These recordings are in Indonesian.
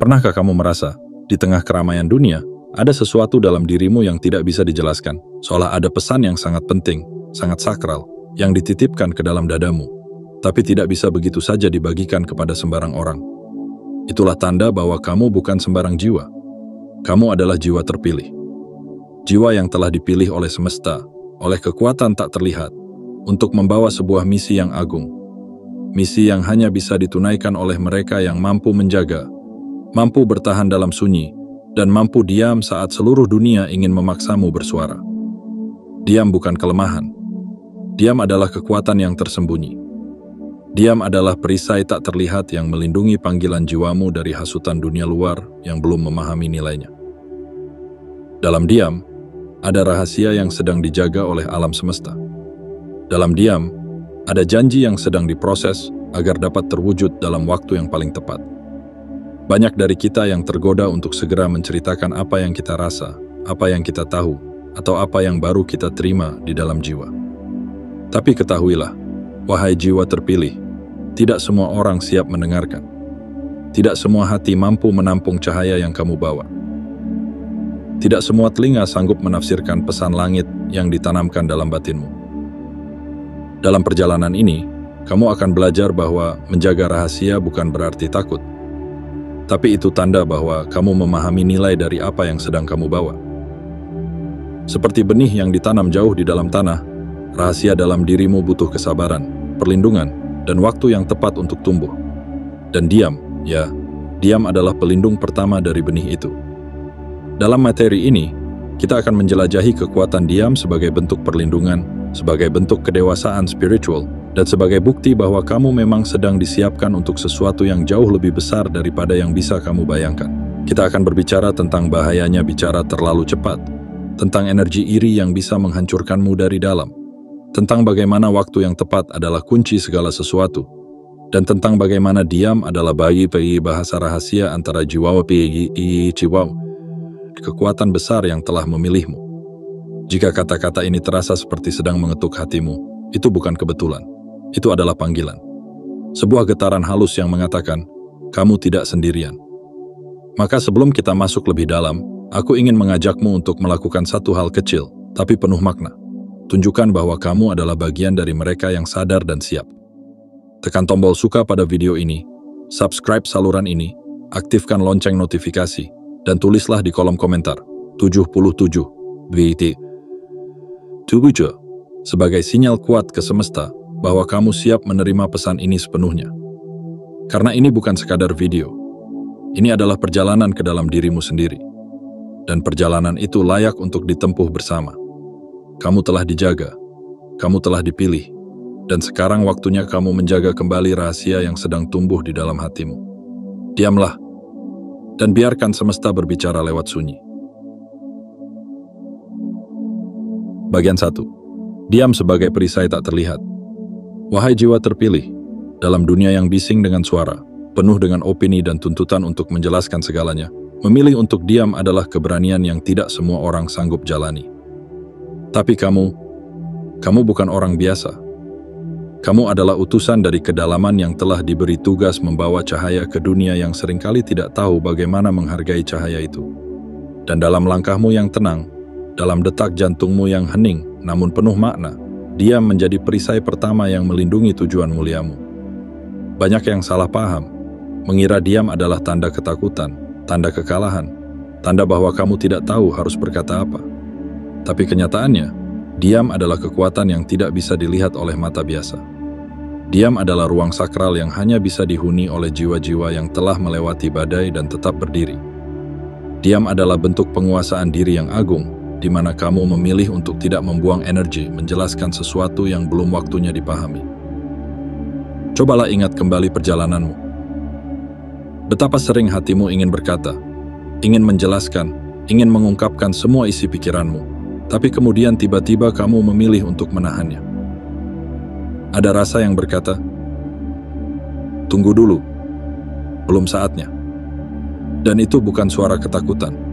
Pernahkah kamu merasa, di tengah keramaian dunia, ada sesuatu dalam dirimu yang tidak bisa dijelaskan, seolah ada pesan yang sangat penting, sangat sakral, yang dititipkan ke dalam dadamu, tapi tidak bisa begitu saja dibagikan kepada sembarang orang. Itulah tanda bahwa kamu bukan sembarang jiwa. Kamu adalah jiwa terpilih. Jiwa yang telah dipilih oleh semesta, oleh kekuatan tak terlihat, untuk membawa sebuah misi yang agung. Misi yang hanya bisa ditunaikan oleh mereka yang mampu menjaga, mampu bertahan dalam sunyi, dan mampu diam saat seluruh dunia ingin memaksamu bersuara. Diam bukan kelemahan. Diam adalah kekuatan yang tersembunyi. Diam adalah perisai tak terlihat yang melindungi panggilan jiwamu dari hasutan dunia luar yang belum memahami nilainya. Dalam diam, ada rahasia yang sedang dijaga oleh alam semesta. Dalam diam, ada janji yang sedang diproses agar dapat terwujud dalam waktu yang paling tepat. Banyak dari kita yang tergoda untuk segera menceritakan apa yang kita rasa, apa yang kita tahu, atau apa yang baru kita terima di dalam jiwa. Tapi ketahuilah, wahai jiwa terpilih, tidak semua orang siap mendengarkan. Tidak semua hati mampu menampung cahaya yang kamu bawa. Tidak semua telinga sanggup menafsirkan pesan langit yang ditanamkan dalam batinmu. Dalam perjalanan ini, kamu akan belajar bahwa menjaga rahasia bukan berarti takut. Tapi itu tanda bahwa kamu memahami nilai dari apa yang sedang kamu bawa. Seperti benih yang ditanam jauh di dalam tanah, rahasia dalam dirimu butuh kesabaran, perlindungan, dan waktu yang tepat untuk tumbuh. Dan diam, ya, diam adalah pelindung pertama dari benih itu. Dalam materi ini, kita akan menjelajahi kekuatan diam sebagai bentuk perlindungan, sebagai bentuk kedewasaan spiritual, dan sebagai bukti bahwa kamu memang sedang disiapkan untuk sesuatu yang jauh lebih besar daripada yang bisa kamu bayangkan. Kita akan berbicara tentang bahayanya bicara terlalu cepat, tentang energi iri yang bisa menghancurkanmu dari dalam, tentang bagaimana waktu yang tepat adalah kunci segala sesuatu, dan tentang bagaimana diam adalah bagi bahasa rahasia antara jiwa jiwa, kekuatan besar yang telah memilihmu. Jika kata-kata ini terasa seperti sedang mengetuk hatimu, itu bukan kebetulan. Itu adalah panggilan. Sebuah getaran halus yang mengatakan, kamu tidak sendirian. Maka sebelum kita masuk lebih dalam, aku ingin mengajakmu untuk melakukan satu hal kecil, tapi penuh makna. Tunjukkan bahwa kamu adalah bagian dari mereka yang sadar dan siap. Tekan tombol suka pada video ini, subscribe saluran ini, aktifkan lonceng notifikasi, dan tulislah di kolom komentar 77 VT 7 sebagai sinyal kuat ke semesta bahwa kamu siap menerima pesan ini sepenuhnya. Karena ini bukan sekadar video. Ini adalah perjalanan ke dalam dirimu sendiri. Dan perjalanan itu layak untuk ditempuh bersama. Kamu telah dijaga, kamu telah dipilih, dan sekarang waktunya kamu menjaga kembali rahasia yang sedang tumbuh di dalam hatimu. Diamlah, dan biarkan semesta berbicara lewat sunyi. Bagian 1. Diam sebagai perisai tak terlihat. Wahai jiwa terpilih, dalam dunia yang bising dengan suara, penuh dengan opini dan tuntutan untuk menjelaskan segalanya, memilih untuk diam adalah keberanian yang tidak semua orang sanggup jalani. Tapi kamu bukan orang biasa. Kamu adalah utusan dari kedalaman yang telah diberi tugas membawa cahaya ke dunia yang seringkali tidak tahu bagaimana menghargai cahaya itu. Dan dalam langkahmu yang tenang, dalam detak jantungmu yang hening namun penuh makna, diam menjadi perisai pertama yang melindungi tujuan muliamu. Banyak yang salah paham, mengira diam adalah tanda ketakutan, tanda kekalahan, tanda bahwa kamu tidak tahu harus berkata apa. Tapi kenyataannya, diam adalah kekuatan yang tidak bisa dilihat oleh mata biasa. Diam adalah ruang sakral yang hanya bisa dihuni oleh jiwa-jiwa yang telah melewati badai dan tetap berdiri. Diam adalah bentuk penguasaan diri yang agung, di mana kamu memilih untuk tidak membuang energi menjelaskan sesuatu yang belum waktunya dipahami. Cobalah ingat kembali perjalananmu. Betapa sering hatimu ingin berkata, ingin menjelaskan, ingin mengungkapkan semua isi pikiranmu, tapi kemudian tiba-tiba kamu memilih untuk menahannya. Ada rasa yang berkata, tunggu dulu, belum saatnya. Dan itu bukan suara ketakutan.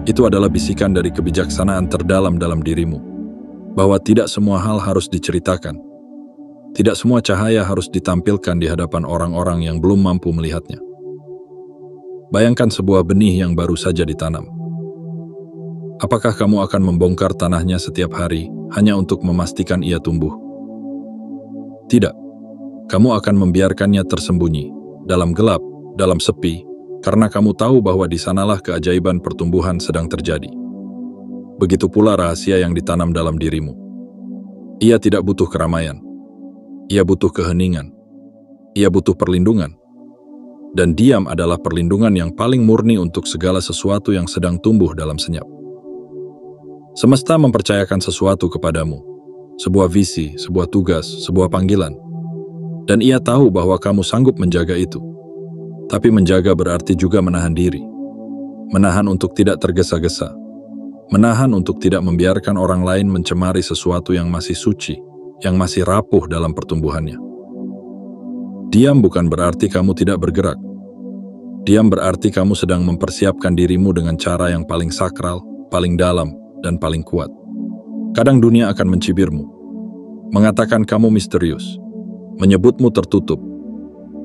Itu adalah bisikan dari kebijaksanaan terdalam dalam dirimu, bahwa tidak semua hal harus diceritakan. Tidak semua cahaya harus ditampilkan di hadapan orang-orang yang belum mampu melihatnya. Bayangkan sebuah benih yang baru saja ditanam. Apakah kamu akan membongkar tanahnya setiap hari hanya untuk memastikan ia tumbuh? Tidak. Kamu akan membiarkannya tersembunyi, dalam gelap, dalam sepi, karena kamu tahu bahwa di sanalah keajaiban pertumbuhan sedang terjadi. Begitu pula rahasia yang ditanam dalam dirimu. Ia tidak butuh keramaian. Ia butuh keheningan. Ia butuh perlindungan. Dan diam adalah perlindungan yang paling murni untuk segala sesuatu yang sedang tumbuh dalam senyap. Semesta mempercayakan sesuatu kepadamu, sebuah visi, sebuah tugas, sebuah panggilan. Dan ia tahu bahwa kamu sanggup menjaga itu. Tapi menjaga berarti juga menahan diri. Menahan untuk tidak tergesa-gesa. Menahan untuk tidak membiarkan orang lain mencemari sesuatu yang masih suci, yang masih rapuh dalam pertumbuhannya. Diam bukan berarti kamu tidak bergerak. Diam berarti kamu sedang mempersiapkan dirimu dengan cara yang paling sakral, paling dalam, dan paling kuat. Kadang dunia akan mencibirmu, mengatakan kamu misterius, menyebutmu tertutup.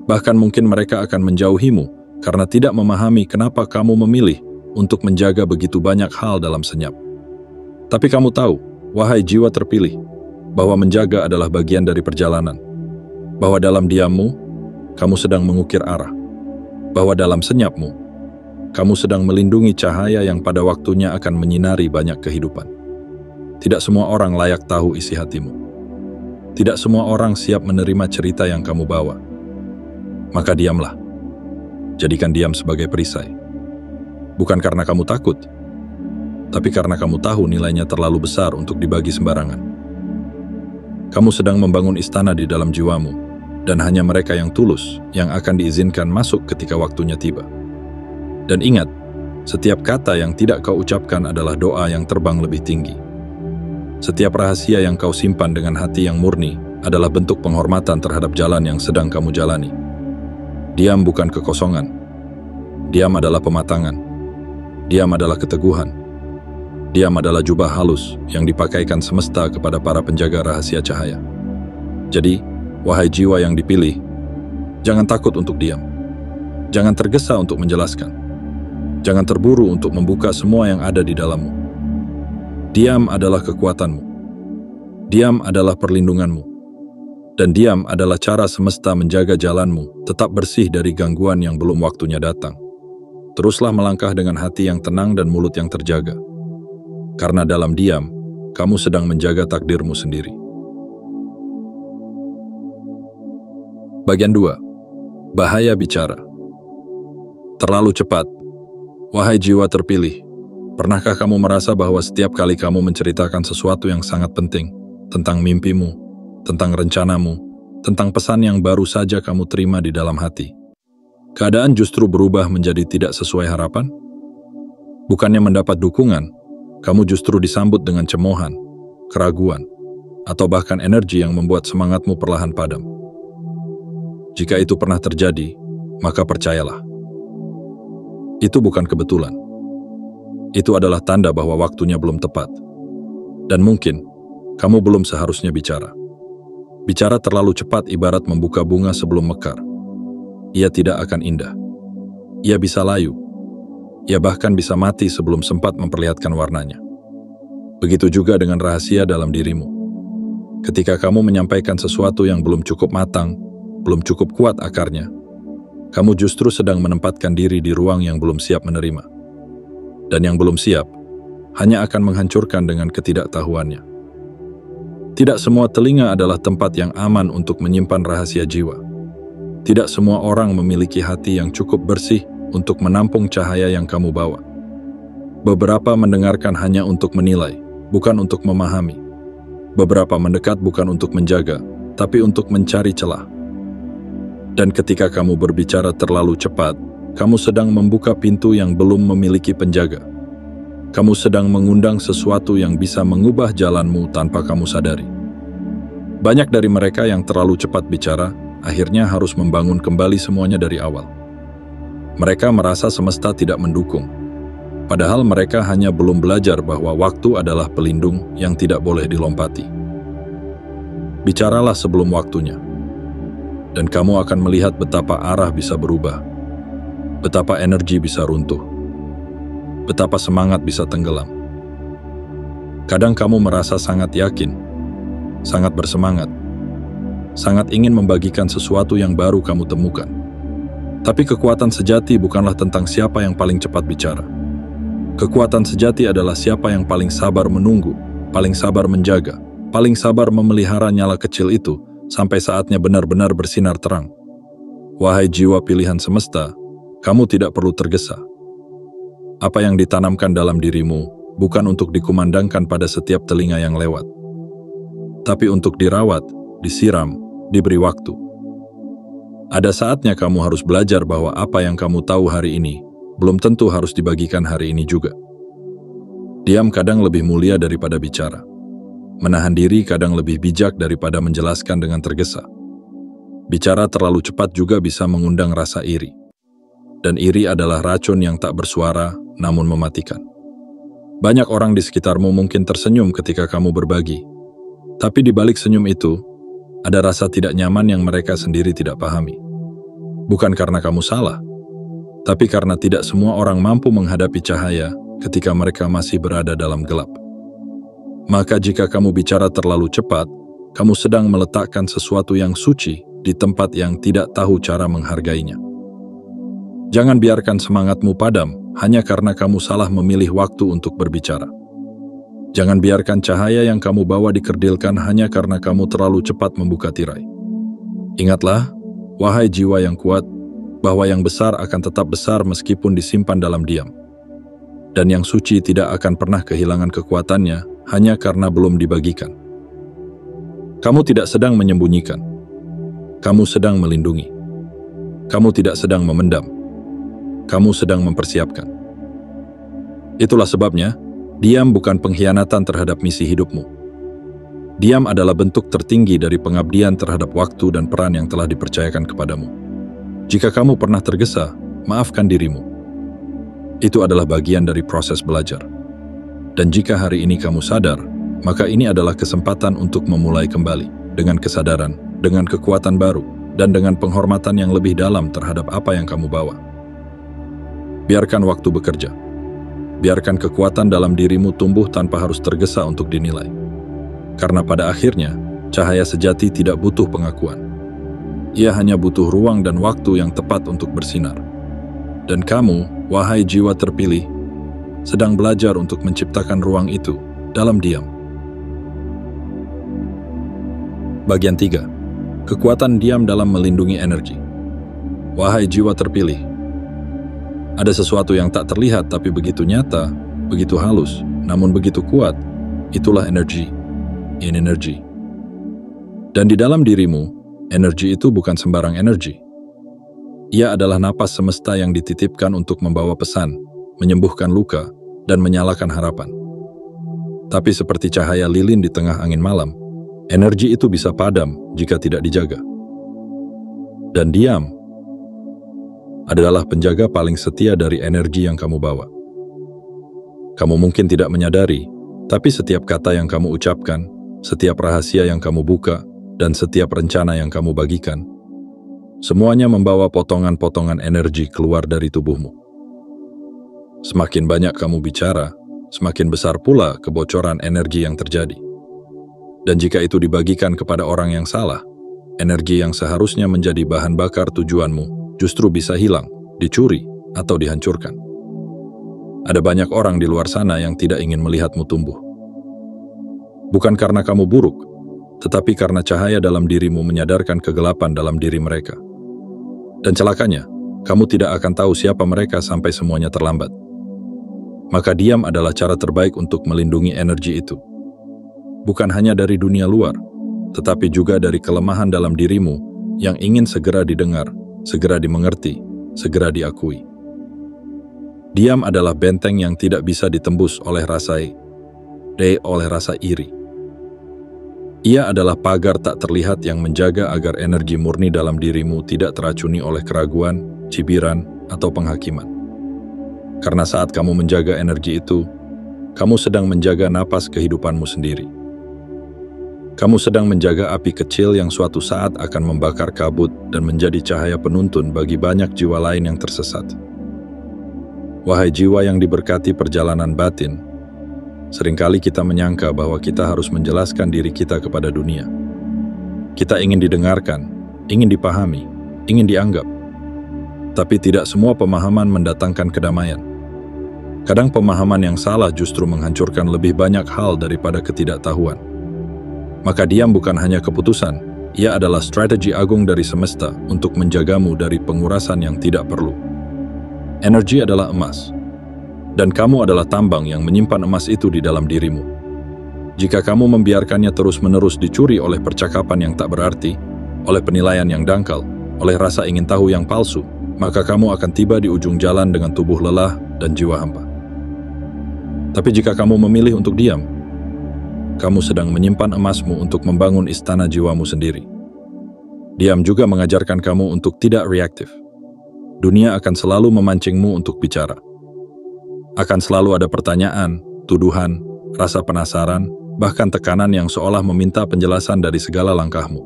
Bahkan mungkin mereka akan menjauhimu karena tidak memahami kenapa kamu memilih untuk menjaga begitu banyak hal dalam senyap. Tapi kamu tahu, wahai jiwa terpilih, bahwa menjaga adalah bagian dari perjalanan. Bahwa dalam diammu, kamu sedang mengukir arah. Bahwa dalam senyapmu, kamu sedang melindungi cahaya yang pada waktunya akan menyinari banyak kehidupan. Tidak semua orang layak tahu isi hatimu. Tidak semua orang siap menerima cerita yang kamu bawa. Maka diamlah. Jadikan diam sebagai perisai. Bukan karena kamu takut, tapi karena kamu tahu nilainya terlalu besar untuk dibagi sembarangan. Kamu sedang membangun istana di dalam jiwamu, dan hanya mereka yang tulus yang akan diizinkan masuk ketika waktunya tiba. Dan ingat, setiap kata yang tidak kau ucapkan adalah doa yang terbang lebih tinggi. Setiap rahasia yang kau simpan dengan hati yang murni adalah bentuk penghormatan terhadap jalan yang sedang kamu jalani. Diam bukan kekosongan. Diam adalah pematangan. Diam adalah keteguhan. Diam adalah jubah halus yang dipakaikan semesta kepada para penjaga rahasia cahaya. Jadi, wahai jiwa yang dipilih, jangan takut untuk diam. Jangan tergesa untuk menjelaskan. Jangan terburu untuk membuka semua yang ada di dalammu. Diam adalah kekuatanmu. Diam adalah perlindunganmu. Dan diam adalah cara semesta menjaga jalanmu tetap bersih dari gangguan yang belum waktunya datang. Teruslah melangkah dengan hati yang tenang dan mulut yang terjaga. Karena dalam diam, kamu sedang menjaga takdirmu sendiri. Bagian 2. Bahaya bicara. Terlalu cepat. Wahai jiwa terpilih, pernahkah kamu merasa bahwa setiap kali kamu menceritakan sesuatu yang sangat penting, tentang mimpimu, tentang rencanamu, tentang pesan yang baru saja kamu terima di dalam hati, keadaan justru berubah menjadi tidak sesuai harapan? Bukannya mendapat dukungan, kamu justru disambut dengan cemoohan, keraguan, atau bahkan energi yang membuat semangatmu perlahan padam. Jika itu pernah terjadi, maka percayalah. Itu bukan kebetulan. Itu adalah tanda bahwa waktunya belum tepat. Dan mungkin, kamu belum seharusnya bicara. Bicara terlalu cepat ibarat membuka bunga sebelum mekar. Ia tidak akan indah. Ia bisa layu. Ia bahkan bisa mati sebelum sempat memperlihatkan warnanya. Begitu juga dengan rahasia dalam dirimu. Ketika kamu menyampaikan sesuatu yang belum cukup matang, belum cukup kuat akarnya, kamu justru sedang menempatkan diri di ruang yang belum siap menerima. Dan yang belum siap, hanya akan menghancurkan dengan ketidaktahuannya. Tidak semua telinga adalah tempat yang aman untuk menyimpan rahasia jiwa. Tidak semua orang memiliki hati yang cukup bersih untuk menampung cahaya yang kamu bawa. Beberapa mendengarkan hanya untuk menilai, bukan untuk memahami. Beberapa mendekat bukan untuk menjaga, tapi untuk mencari celah. Dan ketika kamu berbicara terlalu cepat, kamu sedang membuka pintu yang belum memiliki penjaga. Kamu sedang mengundang sesuatu yang bisa mengubah jalanmu tanpa kamu sadari. Banyak dari mereka yang terlalu cepat bicara, akhirnya harus membangun kembali semuanya dari awal. Mereka merasa semesta tidak mendukung, padahal mereka hanya belum belajar bahwa waktu adalah pelindung yang tidak boleh dilompati. Bicaralah sebelum waktunya, dan kamu akan melihat betapa arah bisa berubah. betapa energi bisa runtuh, betapa semangat bisa tenggelam. Kadang kamu merasa sangat yakin, sangat bersemangat, sangat ingin membagikan sesuatu yang baru kamu temukan. Tapi kekuatan sejati bukanlah tentang siapa yang paling cepat bicara. Kekuatan sejati adalah siapa yang paling sabar menunggu, paling sabar menjaga, paling sabar memelihara nyala kecil itu sampai saatnya benar-benar bersinar terang. Wahai jiwa pilihan semesta, kamu tidak perlu tergesa. Apa yang ditanamkan dalam dirimu bukan untuk dikumandangkan pada setiap telinga yang lewat, tapi untuk dirawat, disiram, diberi waktu. Ada saatnya kamu harus belajar bahwa apa yang kamu tahu hari ini belum tentu harus dibagikan hari ini juga. Diam kadang lebih mulia daripada bicara. Menahan diri kadang lebih bijak daripada menjelaskan dengan tergesa. Bicara terlalu cepat juga bisa mengundang rasa iri. Dan iri adalah racun yang tak bersuara namun mematikan. Banyak orang di sekitarmu mungkin tersenyum ketika kamu berbagi. Tapi di balik senyum itu, ada rasa tidak nyaman yang mereka sendiri tidak pahami. Bukan karena kamu salah, tapi karena tidak semua orang mampu menghadapi cahaya ketika mereka masih berada dalam gelap. Maka jika kamu bicara terlalu cepat, kamu sedang meletakkan sesuatu yang suci di tempat yang tidak tahu cara menghargainya. Jangan biarkan semangatmu padam hanya karena kamu salah memilih waktu untuk berbicara. Jangan biarkan cahaya yang kamu bawa dikerdilkan hanya karena kamu terlalu cepat membuka tirai. Ingatlah, wahai jiwa yang kuat, bahwa yang besar akan tetap besar meskipun disimpan dalam diam. Dan yang suci tidak akan pernah kehilangan kekuatannya hanya karena belum dibagikan. Kamu tidak sedang menyembunyikan. Kamu sedang melindungi. Kamu tidak sedang memendam. Kamu sedang mempersiapkan. Itulah sebabnya, diam bukan pengkhianatan terhadap misi hidupmu. Diam adalah bentuk tertinggi dari pengabdian terhadap waktu dan peran yang telah dipercayakan kepadamu. Jika kamu pernah tergesa, maafkan dirimu. Itu adalah bagian dari proses belajar. Dan jika hari ini kamu sadar, maka ini adalah kesempatan untuk memulai kembali dengan kesadaran, dengan kekuatan baru, dan dengan penghormatan yang lebih dalam terhadap apa yang kamu bawa. Biarkan waktu bekerja. Biarkan kekuatan dalam dirimu tumbuh tanpa harus tergesa untuk dinilai. Karena pada akhirnya, cahaya sejati tidak butuh pengakuan. Ia hanya butuh ruang dan waktu yang tepat untuk bersinar. Dan kamu, wahai jiwa terpilih, sedang belajar untuk menciptakan ruang itu dalam diam. Bagian 3. Kekuatan diam dalam melindungi energi. Wahai jiwa terpilih, ada sesuatu yang tak terlihat tapi begitu nyata, begitu halus, namun begitu kuat. Itulah energi. Energi. Dan di dalam dirimu, energi itu bukan sembarang energi. Ia adalah napas semesta yang dititipkan untuk membawa pesan, menyembuhkan luka, dan menyalakan harapan. Tapi seperti cahaya lilin di tengah angin malam, energi itu bisa padam jika tidak dijaga. Dan diam adalah penjaga paling setia dari energi yang kamu bawa. Kamu mungkin tidak menyadari, tapi setiap kata yang kamu ucapkan, setiap rahasia yang kamu buka, dan setiap rencana yang kamu bagikan, semuanya membawa potongan-potongan energi keluar dari tubuhmu. Semakin banyak kamu bicara, semakin besar pula kebocoran energi yang terjadi. Dan jika itu dibagikan kepada orang yang salah, energi yang seharusnya menjadi bahan bakar tujuanmu justru bisa hilang, dicuri, atau dihancurkan. Ada banyak orang di luar sana yang tidak ingin melihatmu tumbuh. Bukan karena kamu buruk, tetapi karena cahaya dalam dirimu menyadarkan kegelapan dalam diri mereka. Dan celakanya, kamu tidak akan tahu siapa mereka sampai semuanya terlambat. Maka diam adalah cara terbaik untuk melindungi energi itu. Bukan hanya dari dunia luar, tetapi juga dari kelemahan dalam dirimu yang ingin segera didengar, segera dimengerti, segera diakui. Diam adalah benteng yang tidak bisa ditembus oleh rasa iri. Ia adalah pagar tak terlihat yang menjaga agar energi murni dalam dirimu tidak teracuni oleh keraguan, cibiran, atau penghakiman. Karena saat kamu menjaga energi itu, kamu sedang menjaga napas kehidupanmu sendiri. Kamu sedang menjaga api kecil yang suatu saat akan membakar kabut dan menjadi cahaya penuntun bagi banyak jiwa lain yang tersesat. Wahai jiwa yang diberkati perjalanan batin, seringkali kita menyangka bahwa kita harus menjelaskan diri kita kepada dunia. Kita ingin didengarkan, ingin dipahami, ingin dianggap. Tapi tidak semua pemahaman mendatangkan kedamaian. Kadang pemahaman yang salah justru menghancurkan lebih banyak hal daripada ketidaktahuan. Maka diam bukan hanya keputusan, ia adalah strategi agung dari semesta untuk menjagamu dari pengurasan yang tidak perlu. Energi adalah emas, dan kamu adalah tambang yang menyimpan emas itu di dalam dirimu. Jika kamu membiarkannya terus-menerus dicuri oleh percakapan yang tak berarti, oleh penilaian yang dangkal, oleh rasa ingin tahu yang palsu, maka kamu akan tiba di ujung jalan dengan tubuh lelah dan jiwa hampa. Tapi jika kamu memilih untuk diam, kamu sedang menyimpan emasmu untuk membangun istana jiwamu sendiri. Diam juga mengajarkan kamu untuk tidak reaktif. Dunia akan selalu memancingmu untuk bicara. Akan selalu ada pertanyaan, tuduhan, rasa penasaran, bahkan tekanan yang seolah meminta penjelasan dari segala langkahmu.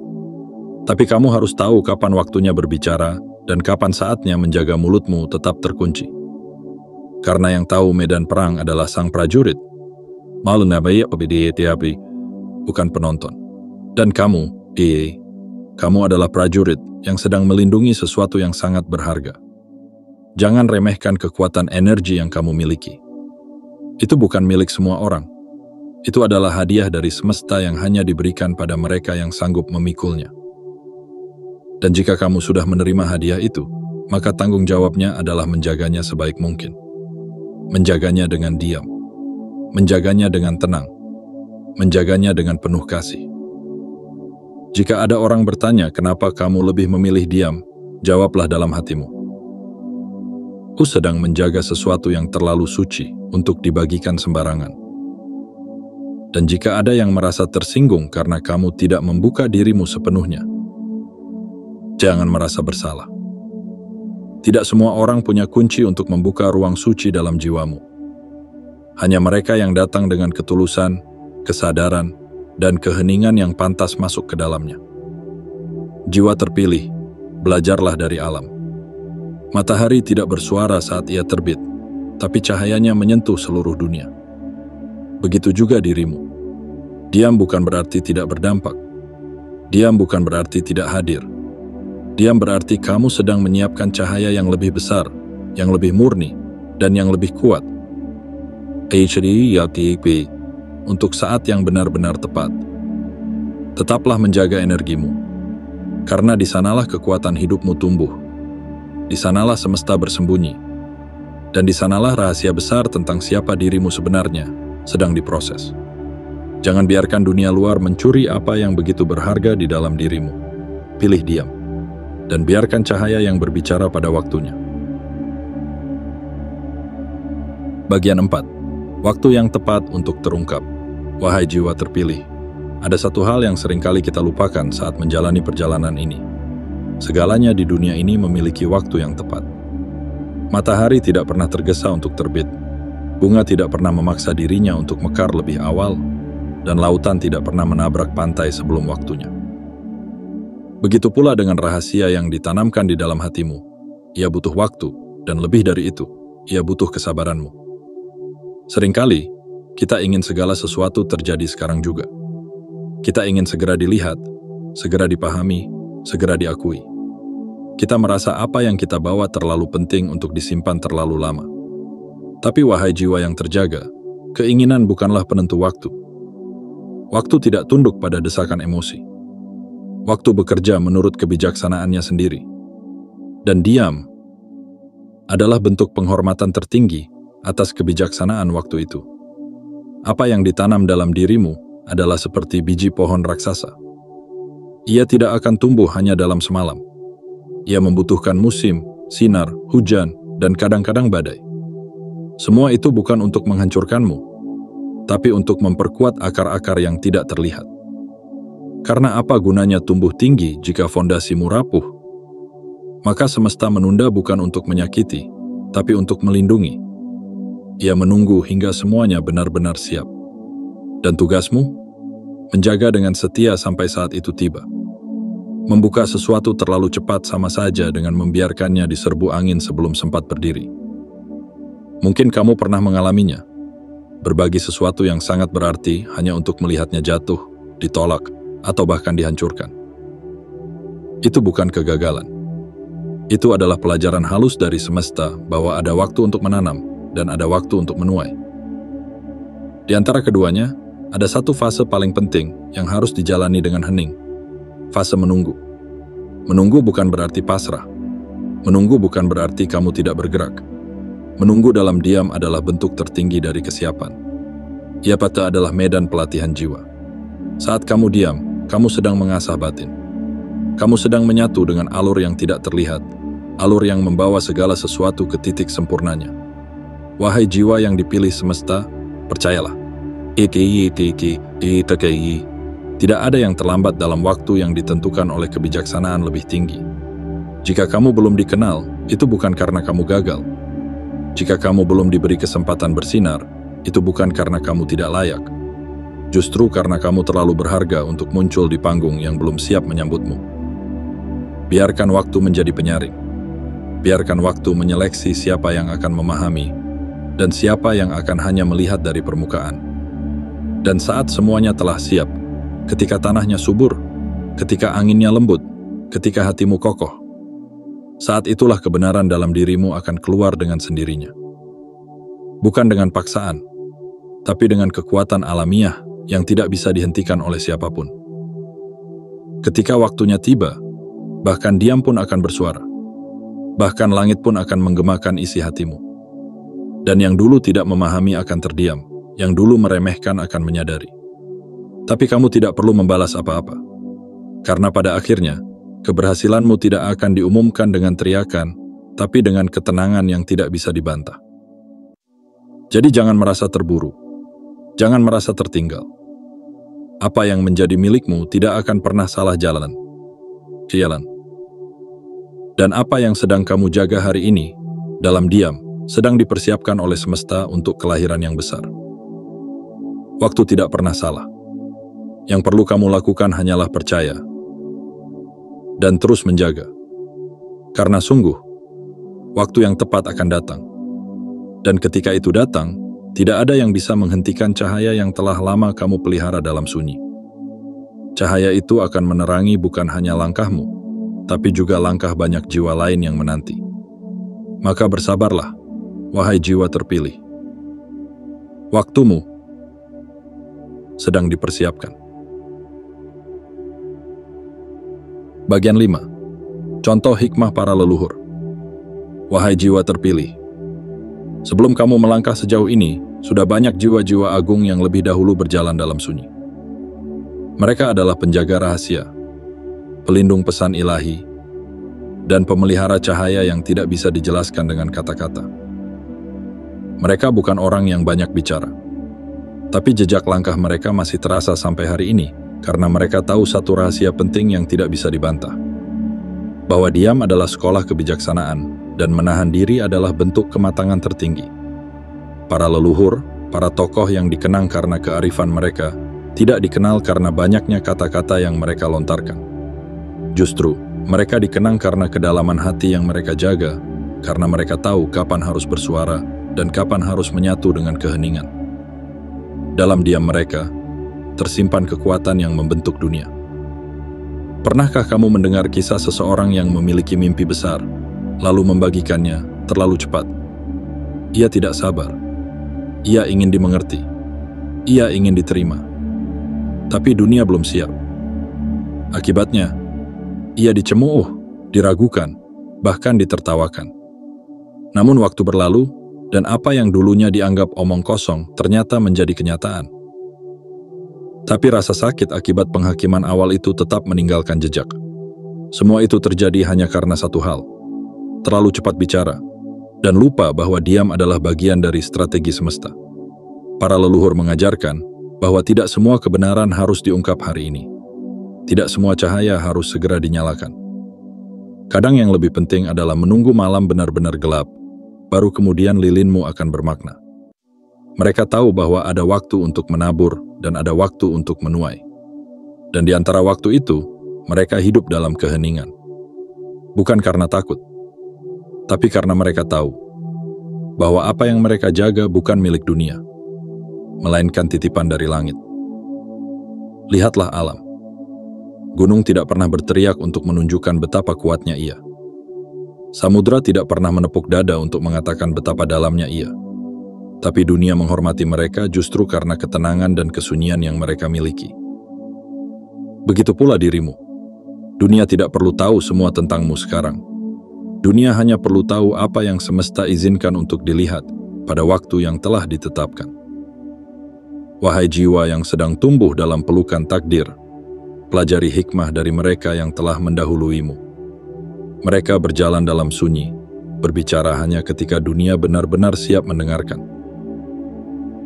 Tapi kamu harus tahu kapan waktunya berbicara dan kapan saatnya menjaga mulutmu tetap terkunci. Karena yang tahu medan perang adalah sang prajurit, bukan penonton. Dan kamu adalah prajurit yang sedang melindungi sesuatu yang sangat berharga. Jangan remehkan kekuatan energi yang kamu miliki. Itu bukan milik semua orang. Itu adalah hadiah dari semesta yang hanya diberikan pada mereka yang sanggup memikulnya. Dan jika kamu sudah menerima hadiah itu, maka tanggung jawabnya adalah menjaganya sebaik mungkin. Menjaganya dengan diam. Menjaganya dengan tenang. Menjaganya dengan penuh kasih. Jika ada orang bertanya kenapa kamu lebih memilih diam, jawablah dalam hatimu. Aku sedang menjaga sesuatu yang terlalu suci untuk dibagikan sembarangan. Dan jika ada yang merasa tersinggung karena kamu tidak membuka dirimu sepenuhnya, jangan merasa bersalah. Tidak semua orang punya kunci untuk membuka ruang suci dalam jiwamu. Hanya mereka yang datang dengan ketulusan, kesadaran, dan keheningan yang pantas masuk ke dalamnya. Jiwa terpilih, belajarlah dari alam. Matahari tidak bersuara saat ia terbit, tapi cahayanya menyentuh seluruh dunia. Begitu juga dirimu. Diam bukan berarti tidak berdampak. Diam bukan berarti tidak hadir. Diam berarti kamu sedang menyiapkan cahaya yang lebih besar, yang lebih murni, dan yang lebih kuat. Untuk saat yang benar-benar tepat. Tetaplah menjaga energimu, karena di sanalah kekuatan hidupmu tumbuh. Di sanalah semesta bersembunyi, dan di sanalah rahasia besar tentang siapa dirimu sebenarnya sedang diproses. Jangan biarkan dunia luar mencuri apa yang begitu berharga di dalam dirimu. Pilih diam, dan biarkan cahaya yang berbicara pada waktunya. Bagian 4. Waktu yang tepat untuk terungkap. Wahai jiwa terpilih, ada satu hal yang seringkali kita lupakan saat menjalani perjalanan ini. Segalanya di dunia ini memiliki waktu yang tepat. Matahari tidak pernah tergesa untuk terbit. Bunga tidak pernah memaksa dirinya untuk mekar lebih awal, dan lautan tidak pernah menabrak pantai sebelum waktunya. Begitu pula dengan rahasia yang ditanamkan di dalam hatimu. Ia butuh waktu, dan lebih dari itu, ia butuh kesabaranmu. Seringkali, kita ingin segala sesuatu terjadi sekarang juga. Kita ingin segera dilihat, segera dipahami, segera diakui. Kita merasa apa yang kita bawa terlalu penting untuk disimpan terlalu lama. Tapi wahai jiwa yang terjaga, keinginan bukanlah penentu waktu. Waktu tidak tunduk pada desakan emosi. Waktu bekerja menurut kebijaksanaannya sendiri. Dan diam adalah bentuk penghormatan tertinggi atas kebijaksanaan waktu itu. Apa yang ditanam dalam dirimu adalah seperti biji pohon raksasa. Ia tidak akan tumbuh hanya dalam semalam. Ia membutuhkan musim, sinar, hujan, dan kadang-kadang badai. Semua itu bukan untuk menghancurkanmu, tapi untuk memperkuat akar-akar yang tidak terlihat. Karena apa gunanya tumbuh tinggi jika fondasimu rapuh? Maka semesta menunda bukan untuk menyakiti, tapi untuk melindungi. Ia menunggu hingga semuanya benar-benar siap. Dan tugasmu? Menjaga dengan setia sampai saat itu tiba. Membuka sesuatu terlalu cepat sama saja dengan membiarkannya diserbu angin sebelum sempat berdiri. Mungkin kamu pernah mengalaminya, berbagi sesuatu yang sangat berarti hanya untuk melihatnya jatuh, ditolak, atau bahkan dihancurkan. Itu bukan kegagalan. Itu adalah pelajaran halus dari semesta bahwa ada waktu untuk menanam dan ada waktu untuk menuai. Di antara keduanya, ada satu fase paling penting yang harus dijalani dengan hening. Fase menunggu. Menunggu bukan berarti pasrah. Menunggu bukan berarti kamu tidak bergerak. Menunggu dalam diam adalah bentuk tertinggi dari kesiapan. Iapata adalah medan pelatihan jiwa. Saat kamu diam, kamu sedang mengasah batin. Kamu sedang menyatu dengan alur yang tidak terlihat, alur yang membawa segala sesuatu ke titik sempurnanya. Wahai jiwa yang dipilih semesta, percayalah. Tidak ada yang terlambat dalam waktu yang ditentukan oleh kebijaksanaan lebih tinggi. Jika kamu belum dikenal, itu bukan karena kamu gagal. Jika kamu belum diberi kesempatan bersinar, itu bukan karena kamu tidak layak. Justru karena kamu terlalu berharga untuk muncul di panggung yang belum siap menyambutmu. Biarkan waktu menjadi penyaring. Biarkan waktu menyeleksi siapa yang akan memahami dan siapa yang akan hanya melihat dari permukaan. Dan saat semuanya telah siap, ketika tanahnya subur, ketika anginnya lembut, ketika hatimu kokoh, saat itulah kebenaran dalam dirimu akan keluar dengan sendirinya. Bukan dengan paksaan, tapi dengan kekuatan alamiah yang tidak bisa dihentikan oleh siapapun. Ketika waktunya tiba, bahkan diam pun akan bersuara. Bahkan langit pun akan menggemakan isi hatimu. Dan yang dulu tidak memahami akan terdiam, yang dulu meremehkan akan menyadari. Tapi kamu tidak perlu membalas apa-apa. Karena pada akhirnya, keberhasilanmu tidak akan diumumkan dengan teriakan, tapi dengan ketenangan yang tidak bisa dibantah. Jadi jangan merasa terburu. Jangan merasa tertinggal. Apa yang menjadi milikmu tidak akan pernah salah jalan. Dan apa yang sedang kamu jaga hari ini, dalam diam, sedang dipersiapkan oleh semesta untuk kelahiran yang besar. Waktu tidak pernah salah. Yang perlu kamu lakukan hanyalah percaya dan terus menjaga. Karena sungguh, waktu yang tepat akan datang. Dan ketika itu datang, tidak ada yang bisa menghentikan cahaya yang telah lama kamu pelihara dalam sunyi. Cahaya itu akan menerangi bukan hanya langkahmu, tapi juga langkah banyak jiwa lain yang menanti. Maka bersabarlah, wahai jiwa terpilih. Waktumu sedang dipersiapkan. Bagian 5. Contoh hikmah para leluhur. Wahai jiwa terpilih, sebelum kamu melangkah sejauh ini, sudah banyak jiwa-jiwa agung yang lebih dahulu berjalan dalam sunyi. Mereka adalah penjaga rahasia, pelindung pesan ilahi, dan pemelihara cahaya yang tidak bisa dijelaskan dengan kata-kata. Mereka bukan orang yang banyak bicara, tapi jejak langkah mereka masih terasa sampai hari ini, karena mereka tahu satu rahasia penting yang tidak bisa dibantah. Bahwa diam adalah sekolah kebijaksanaan, dan menahan diri adalah bentuk kematangan tertinggi. Para leluhur, para tokoh yang dikenang karena kearifan mereka, tidak dikenal karena banyaknya kata-kata yang mereka lontarkan. Justru, mereka dikenang karena kedalaman hati yang mereka jaga, karena mereka tahu kapan harus bersuara, dan kapan harus menyatu dengan keheningan. Dalam diam mereka, tersimpan kekuatan yang membentuk dunia. Pernahkah kamu mendengar kisah seseorang yang memiliki mimpi besar, lalu membagikannya terlalu cepat? Ia tidak sabar. Ia ingin dimengerti. Ia ingin diterima. Tapi dunia belum siap. Akibatnya, ia dicemooh, diragukan, bahkan ditertawakan. Namun waktu berlalu, dan apa yang dulunya dianggap omong kosong ternyata menjadi kenyataan. Tapi rasa sakit akibat penghakiman awal itu tetap meninggalkan jejak. Semua itu terjadi hanya karena satu hal. Terlalu cepat bicara, dan lupa bahwa diam adalah bagian dari strategi semesta. Para leluhur mengajarkan bahwa tidak semua kebenaran harus diungkap hari ini. Tidak semua cahaya harus segera dinyalakan. Kadang yang lebih penting adalah menunggu malam benar-benar gelap, baru kemudian lilinmu akan bermakna. Mereka tahu bahwa ada waktu untuk menabur dan ada waktu untuk menuai. Dan di antara waktu itu, mereka hidup dalam keheningan. Bukan karena takut, tapi karena mereka tahu bahwa apa yang mereka jaga bukan milik dunia, melainkan titipan dari langit. Lihatlah alam. Gunung tidak pernah berteriak untuk menunjukkan betapa kuatnya ia. Samudra tidak pernah menepuk dada untuk mengatakan betapa dalamnya ia. Tapi dunia menghormati mereka justru karena ketenangan dan kesunyian yang mereka miliki. Begitu pula dirimu. Dunia tidak perlu tahu semua tentangmu sekarang. Dunia hanya perlu tahu apa yang semesta izinkan untuk dilihat pada waktu yang telah ditetapkan. Wahai jiwa yang sedang tumbuh dalam pelukan takdir, pelajari hikmah dari mereka yang telah mendahuluimu. Mereka berjalan dalam sunyi, berbicara hanya ketika dunia benar-benar siap mendengarkan.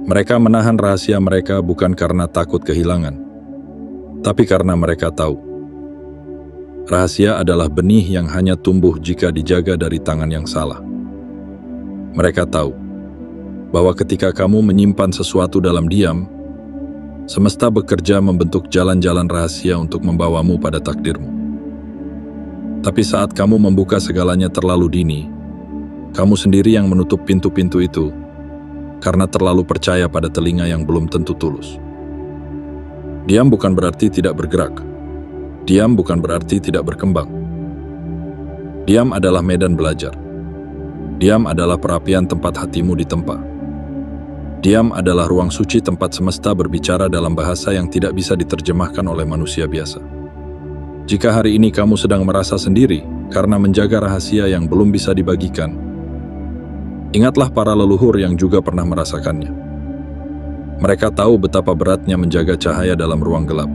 Mereka menahan rahasia mereka bukan karena takut kehilangan, tapi karena mereka tahu. Rahasia adalah benih yang hanya tumbuh jika dijaga dari tangan yang salah. Mereka tahu bahwa ketika kamu menyimpan sesuatu dalam diam, semesta bekerja membentuk jalan-jalan rahasia untuk membawamu pada takdirmu. Tapi saat kamu membuka segalanya terlalu dini, kamu sendiri yang menutup pintu-pintu itu karena terlalu percaya pada telinga yang belum tentu tulus. Diam bukan berarti tidak bergerak. Diam bukan berarti tidak berkembang. Diam adalah medan belajar. Diam adalah perapian tempat hatimu ditempa. Diam adalah ruang suci tempat semesta berbicara dalam bahasa yang tidak bisa diterjemahkan oleh manusia biasa. Jika hari ini kamu sedang merasa sendiri karena menjaga rahasia yang belum bisa dibagikan, ingatlah para leluhur yang juga pernah merasakannya. Mereka tahu betapa beratnya menjaga cahaya dalam ruang gelap.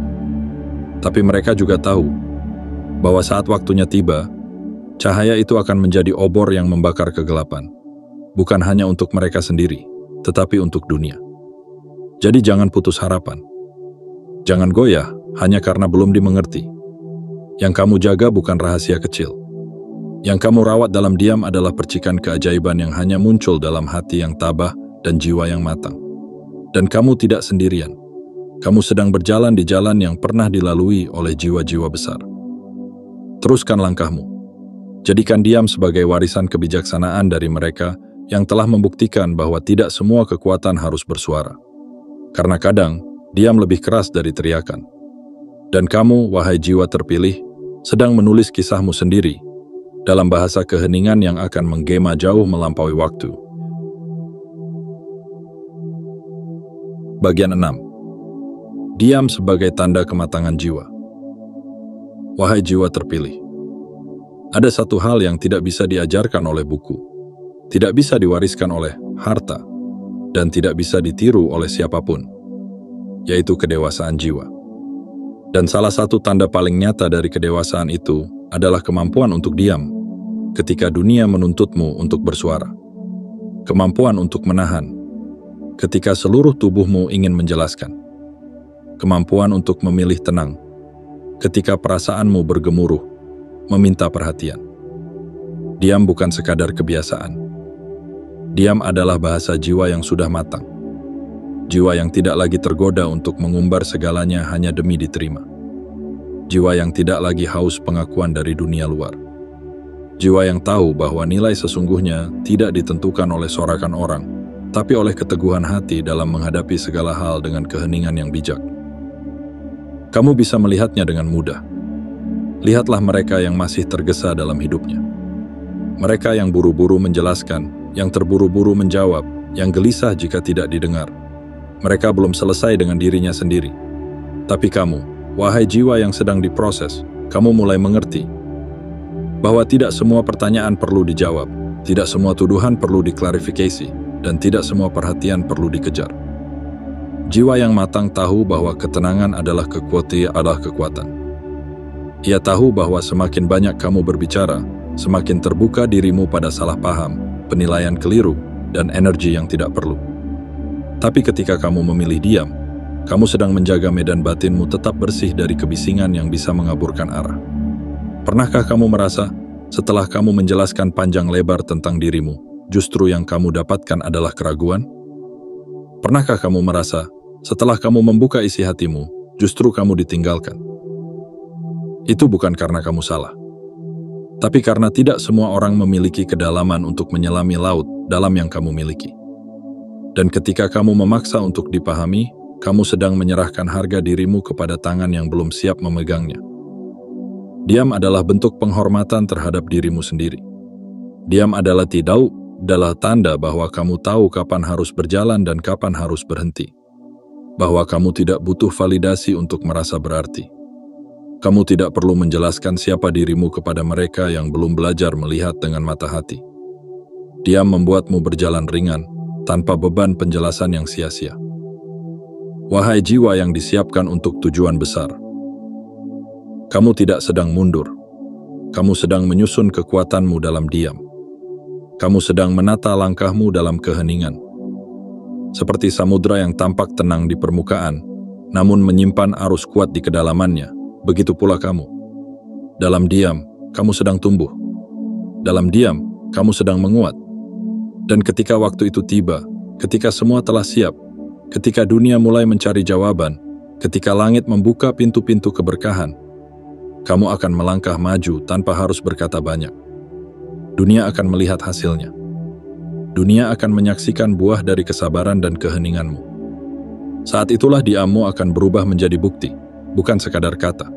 Tapi mereka juga tahu bahwa saat waktunya tiba, cahaya itu akan menjadi obor yang membakar kegelapan, bukan hanya untuk mereka sendiri, tetapi untuk dunia. Jadi jangan putus harapan. Jangan goyah hanya karena belum dimengerti. Yang kamu jaga bukan rahasia kecil. Yang kamu rawat dalam diam adalah percikan keajaiban yang hanya muncul dalam hati yang tabah dan jiwa yang matang. Dan kamu tidak sendirian. Kamu sedang berjalan di jalan yang pernah dilalui oleh jiwa-jiwa besar. Teruskan langkahmu. Jadikan diam sebagai warisan kebijaksanaan dari mereka yang telah membuktikan bahwa tidak semua kekuatan harus bersuara. Karena kadang, diam lebih keras dari teriakan. Dan kamu, wahai jiwa terpilih, sedang menulis kisahmu sendiri dalam bahasa keheningan yang akan menggema jauh melampaui waktu. Bagian 6. Diam sebagai tanda kematangan jiwa. Wahai jiwa terpilih, ada satu hal yang tidak bisa diajarkan oleh buku, tidak bisa diwariskan oleh harta, dan tidak bisa ditiru oleh siapapun, yaitu kedewasaan jiwa. Dan salah satu tanda paling nyata dari kedewasaan itu adalah kemampuan untuk diam ketika dunia menuntutmu untuk bersuara. Kemampuan untuk menahan ketika seluruh tubuhmu ingin menjelaskan. Kemampuan untuk memilih tenang ketika perasaanmu bergemuruh, meminta perhatian. Diam bukan sekadar kebiasaan. Diam adalah bahasa jiwa yang sudah matang. Jiwa yang tidak lagi tergoda untuk mengumbar segalanya hanya demi diterima. Jiwa yang tidak lagi haus pengakuan dari dunia luar. Jiwa yang tahu bahwa nilai sesungguhnya tidak ditentukan oleh sorakan orang, tapi oleh keteguhan hati dalam menghadapi segala hal dengan keheningan yang bijak. Kamu bisa melihatnya dengan mudah. Lihatlah mereka yang masih tergesa dalam hidupnya. Mereka yang buru-buru menjelaskan, yang terburu-buru menjawab, yang gelisah jika tidak didengar. Mereka belum selesai dengan dirinya sendiri. Tapi kamu, wahai jiwa yang sedang diproses, kamu mulai mengerti bahwa tidak semua pertanyaan perlu dijawab, tidak semua tuduhan perlu diklarifikasi, dan tidak semua perhatian perlu dikejar. Jiwa yang matang tahu bahwa ketenangan adalah kekuatan. Ia tahu bahwa semakin banyak kamu berbicara, semakin terbuka dirimu pada salah paham, penilaian keliru, dan energi yang tidak perlu. Tapi ketika kamu memilih diam, kamu sedang menjaga medan batinmu tetap bersih dari kebisingan yang bisa mengaburkan arah. Pernahkah kamu merasa, setelah kamu menjelaskan panjang lebar tentang dirimu, justru yang kamu dapatkan adalah keraguan? Pernahkah kamu merasa, setelah kamu membuka isi hatimu, justru kamu ditinggalkan? Itu bukan karena kamu salah, tapi karena tidak semua orang memiliki kedalaman untuk menyelami laut dalam yang kamu miliki. Dan ketika kamu memaksa untuk dipahami, kamu sedang menyerahkan harga dirimu kepada tangan yang belum siap memegangnya. Diam adalah bentuk penghormatan terhadap dirimu sendiri. Diam adalah tanda bahwa kamu tahu kapan harus berjalan dan kapan harus berhenti. Bahwa kamu tidak butuh validasi untuk merasa berarti. Kamu tidak perlu menjelaskan siapa dirimu kepada mereka yang belum belajar melihat dengan mata hati. Diam membuatmu berjalan ringan, tanpa beban penjelasan yang sia-sia. Wahai jiwa yang disiapkan untuk tujuan besar, kamu tidak sedang mundur. Kamu sedang menyusun kekuatanmu dalam diam. Kamu sedang menata langkahmu dalam keheningan. Seperti samudra yang tampak tenang di permukaan, namun menyimpan arus kuat di kedalamannya, begitu pula kamu. Dalam diam, kamu sedang tumbuh. Dalam diam, kamu sedang menguat. Dan ketika waktu itu tiba, ketika semua telah siap, ketika dunia mulai mencari jawaban, ketika langit membuka pintu-pintu keberkahan, kamu akan melangkah maju tanpa harus berkata banyak. Dunia akan melihat hasilnya. Dunia akan menyaksikan buah dari kesabaran dan keheninganmu. Saat itulah diammu akan berubah menjadi bukti, bukan sekadar kata.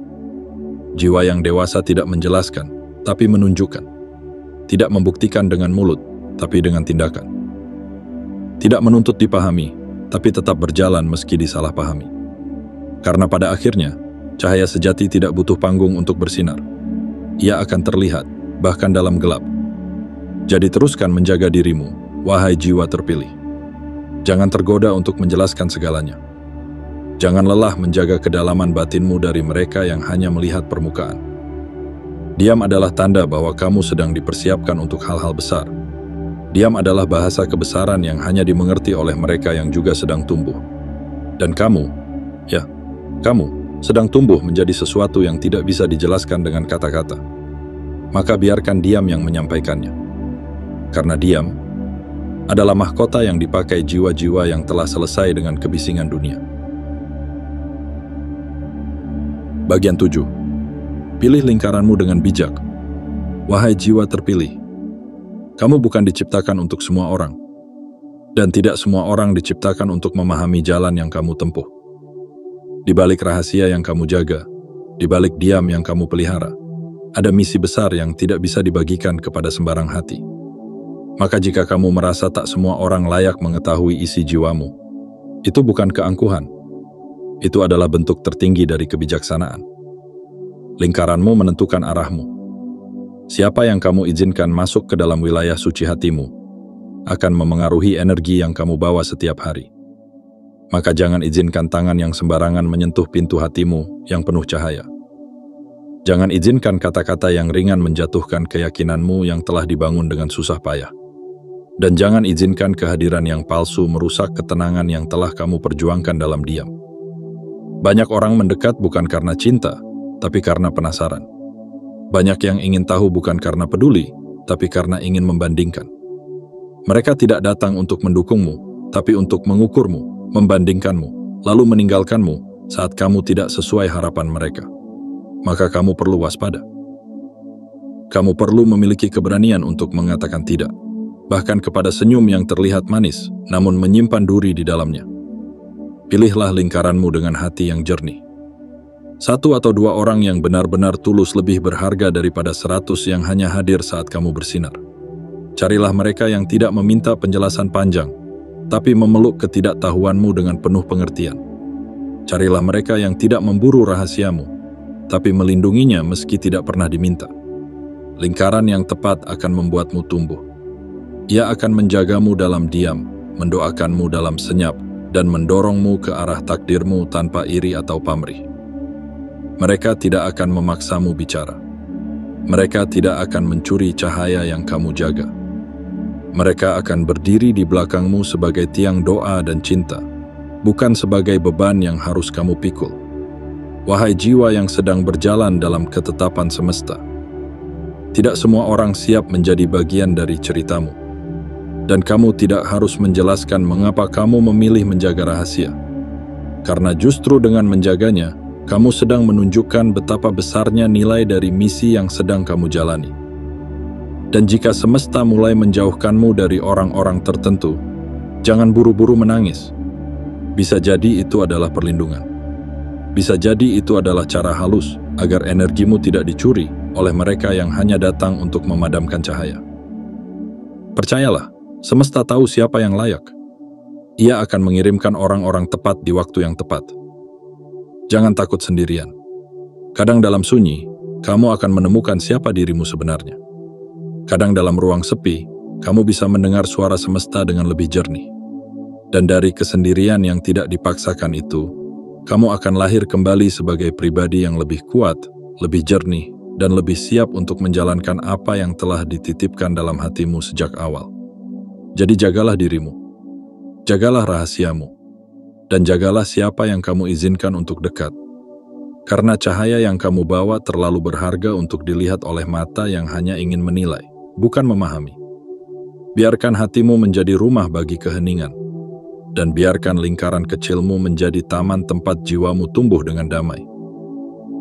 Jiwa yang dewasa tidak menjelaskan, tapi menunjukkan. Tidak membuktikan dengan mulut, tapi dengan tindakan. Tidak menuntut dipahami, tapi tetap berjalan meski disalahpahami. Karena pada akhirnya, cahaya sejati tidak butuh panggung untuk bersinar. Ia akan terlihat, bahkan dalam gelap. Jadi teruskan menjaga dirimu, wahai jiwa terpilih. Jangan tergoda untuk menjelaskan segalanya. Jangan lelah menjaga kedalaman batinmu dari mereka yang hanya melihat permukaan. Diam adalah tanda bahwa kamu sedang dipersiapkan untuk hal-hal besar. Diam adalah bahasa kebesaran yang hanya dimengerti oleh mereka yang juga sedang tumbuh. Dan kamu, kamu sedang tumbuh menjadi sesuatu yang tidak bisa dijelaskan dengan kata-kata. Maka biarkan diam yang menyampaikannya. Karena diam adalah mahkota yang dipakai jiwa-jiwa yang telah selesai dengan kebisingan dunia. Bagian 7. Pilih lingkaranmu dengan bijak. Wahai jiwa terpilih, kamu bukan diciptakan untuk semua orang. Dan tidak semua orang diciptakan untuk memahami jalan yang kamu tempuh. Di balik rahasia yang kamu jaga, di balik diam yang kamu pelihara, ada misi besar yang tidak bisa dibagikan kepada sembarang hati. Maka jika kamu merasa tak semua orang layak mengetahui isi jiwamu, itu bukan keangkuhan. Itu adalah bentuk tertinggi dari kebijaksanaan. Lingkaranmu menentukan arahmu. Siapa yang kamu izinkan masuk ke dalam wilayah suci hatimu akan memengaruhi energi yang kamu bawa setiap hari. Maka jangan izinkan tangan yang sembarangan menyentuh pintu hatimu yang penuh cahaya. Jangan izinkan kata-kata yang ringan menjatuhkan keyakinanmu yang telah dibangun dengan susah payah. Dan jangan izinkan kehadiran yang palsu merusak ketenangan yang telah kamu perjuangkan dalam diam. Banyak orang mendekat bukan karena cinta, tapi karena penasaran. Banyak yang ingin tahu bukan karena peduli, tapi karena ingin membandingkan. Mereka tidak datang untuk mendukungmu, tapi untuk mengukurmu, membandingkanmu, lalu meninggalkanmu saat kamu tidak sesuai harapan mereka. Maka kamu perlu waspada. Kamu perlu memiliki keberanian untuk mengatakan tidak, bahkan kepada senyum yang terlihat manis, namun menyimpan duri di dalamnya. Pilihlah lingkaranmu dengan hati yang jernih. 1 atau 2 orang yang benar-benar tulus lebih berharga daripada 100 yang hanya hadir saat kamu bersinar. Carilah mereka yang tidak meminta penjelasan panjang, tapi memeluk ketidaktahuanmu dengan penuh pengertian. Carilah mereka yang tidak memburu rahasiamu, tapi melindunginya meski tidak pernah diminta. Lingkaran yang tepat akan membuatmu tumbuh. Ia akan menjagamu dalam diam, mendoakanmu dalam senyap, dan mendorongmu ke arah takdirmu tanpa iri atau pamrih. Mereka tidak akan memaksamu bicara. Mereka tidak akan mencuri cahaya yang kamu jaga. Mereka akan berdiri di belakangmu sebagai tiang doa dan cinta, bukan sebagai beban yang harus kamu pikul. Wahai jiwa yang sedang berjalan dalam ketetapan semesta, tidak semua orang siap menjadi bagian dari ceritamu. Dan kamu tidak harus menjelaskan mengapa kamu memilih menjaga rahasia. Karena justru dengan menjaganya, kamu sedang menunjukkan betapa besarnya nilai dari misi yang sedang kamu jalani. Dan jika semesta mulai menjauhkanmu dari orang-orang tertentu, jangan buru-buru menangis. Bisa jadi itu adalah perlindungan. Bisa jadi itu adalah cara halus agar energimu tidak dicuri oleh mereka yang hanya datang untuk memadamkan cahaya. Percayalah, semesta tahu siapa yang layak. Ia akan mengirimkan orang-orang tepat di waktu yang tepat. Jangan takut sendirian. Kadang dalam sunyi, kamu akan menemukan siapa dirimu sebenarnya. Kadang dalam ruang sepi, kamu bisa mendengar suara semesta dengan lebih jernih. Dan dari kesendirian yang tidak dipaksakan itu, kamu akan lahir kembali sebagai pribadi yang lebih kuat, lebih jernih, dan lebih siap untuk menjalankan apa yang telah dititipkan dalam hatimu sejak awal. Jadi jagalah dirimu. Jagalah rahasiamu, dan jagalah siapa yang kamu izinkan untuk dekat. Karena cahaya yang kamu bawa terlalu berharga untuk dilihat oleh mata yang hanya ingin menilai, bukan memahami. Biarkan hatimu menjadi rumah bagi keheningan, dan biarkan lingkaran kecilmu menjadi taman tempat jiwamu tumbuh dengan damai.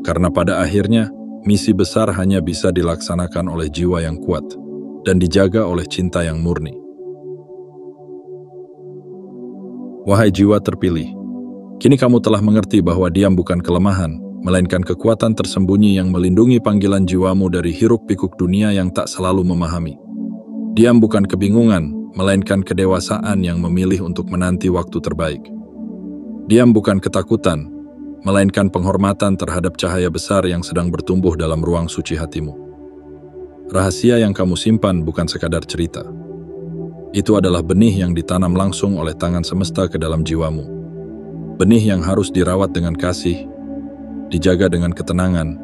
Karena pada akhirnya, misi besar hanya bisa dilaksanakan oleh jiwa yang kuat, dan dijaga oleh cinta yang murni. Wahai jiwa terpilih, kini kamu telah mengerti bahwa diam bukan kelemahan, melainkan kekuatan tersembunyi yang melindungi panggilan jiwamu dari hiruk-pikuk dunia yang tak selalu memahami. Diam bukan kebingungan, melainkan kedewasaan yang memilih untuk menanti waktu terbaik. Diam bukan ketakutan, melainkan penghormatan terhadap cahaya besar yang sedang bertumbuh dalam ruang suci hatimu. Rahasia yang kamu simpan bukan sekadar cerita. Itu adalah benih yang ditanam langsung oleh tangan semesta ke dalam jiwamu. Benih yang harus dirawat dengan kasih, dijaga dengan ketenangan,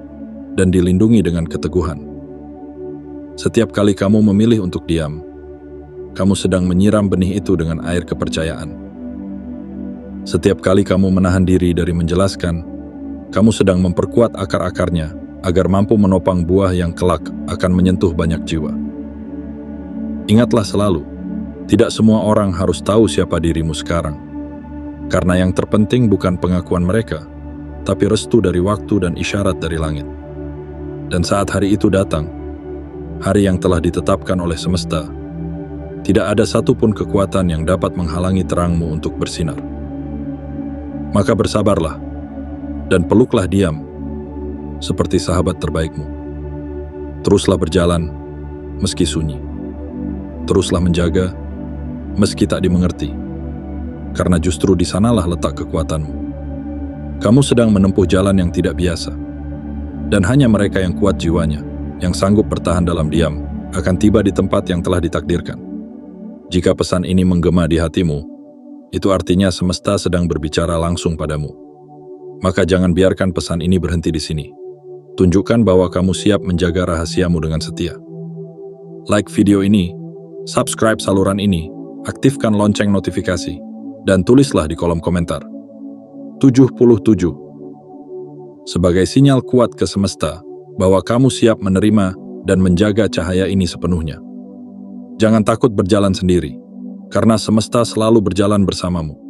dan dilindungi dengan keteguhan. Setiap kali kamu memilih untuk diam, kamu sedang menyiram benih itu dengan air kepercayaan. Setiap kali kamu menahan diri dari menjelaskan, kamu sedang memperkuat akar-akarnya agar mampu menopang buah yang kelak akan menyentuh banyak jiwa. Ingatlah selalu, tidak semua orang harus tahu siapa dirimu sekarang. Karena yang terpenting bukan pengakuan mereka, tapi restu dari waktu dan isyarat dari langit. Dan saat hari itu datang, hari yang telah ditetapkan oleh semesta, tidak ada satupun kekuatan yang dapat menghalangi terangmu untuk bersinar. Maka bersabarlah, dan peluklah diam, seperti sahabat terbaikmu. Teruslah berjalan, meski sunyi. Teruslah menjaga, meski tak dimengerti, karena justru di sanalah letak kekuatanmu. Kamu sedang menempuh jalan yang tidak biasa, dan hanya mereka yang kuat jiwanya, yang sanggup bertahan dalam diam, akan tiba di tempat yang telah ditakdirkan. Jika pesan ini menggema di hatimu, itu artinya semesta sedang berbicara langsung padamu. Maka jangan biarkan pesan ini berhenti di sini. Tunjukkan bahwa kamu siap menjaga rahasiamu dengan setia. Like video ini, subscribe saluran ini, aktifkan lonceng notifikasi, dan tulislah di kolom komentar 77 sebagai sinyal kuat ke semesta bahwa kamu siap menerima dan menjaga cahaya ini sepenuhnya. Jangan takut berjalan sendiri, karena semesta selalu berjalan bersamamu.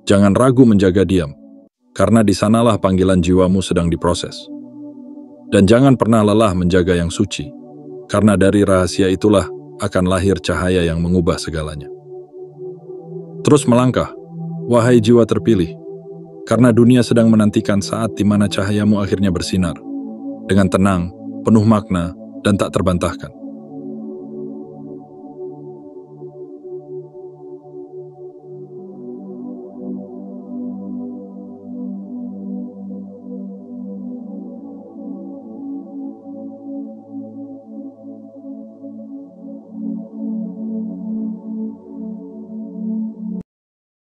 Jangan ragu menjaga diam, karena di sanalah panggilan jiwamu sedang diproses. Dan jangan pernah lelah menjaga yang suci, karena dari rahasia itulah akan lahir cahaya yang mengubah segalanya. Terus melangkah, wahai jiwa terpilih, karena dunia sedang menantikan saat di mana cahayamu akhirnya bersinar, dengan tenang, penuh makna, dan tak terbantahkan.